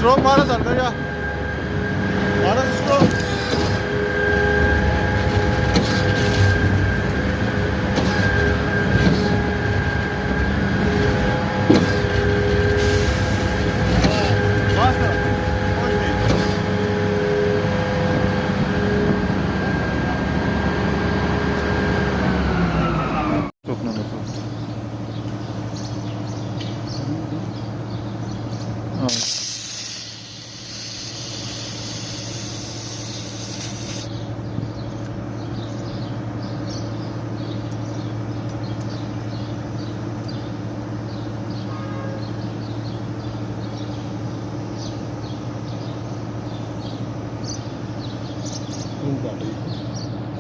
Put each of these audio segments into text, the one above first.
Stroke मारो sir भैया, मारो स्ट्रोक।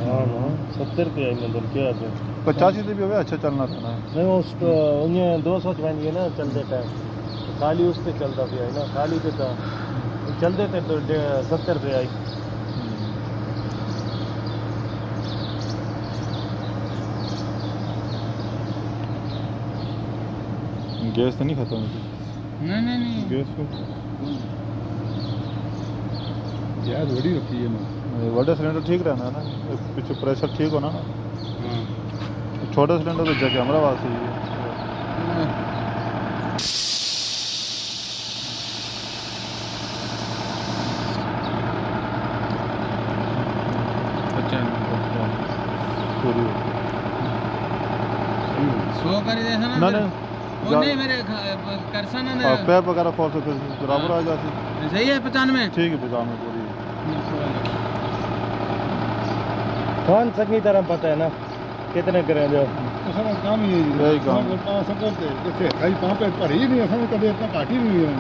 हाँ ना 70 पे आई मतलब क्या है 85 से भी हो गया, अच्छा चलना था ना। नहीं उसको उन्हें 200 बन गए ना चलते टाइम खाली उस पे चलता भी है ना खाली पे था चलते थे तो 70 पे आई गैस तो नहीं खत्म होती? नहीं गैस को गैस बड़ी रखी है ना। बड़ा सिलेंडर ठीक रहना है ना, पीछे प्रेशर ठीक होना ना। हाँ छोटा सिलेंडर तो जगह हमारा पास ही है। अच्छा पूरी 100 कर दे ना ना वो नहीं मेरे करसा ना पैर वगैरह खोल सकते बराबर आ जाती। सही है 95 ठीक है 95 पूरी। कौन सही तरह पता है ना कितने करें जो सारा काम ही यही काम सब करते जैसे कई पांच पे भरी ही नहीं असल कभी इतना काट ही नहीं हुई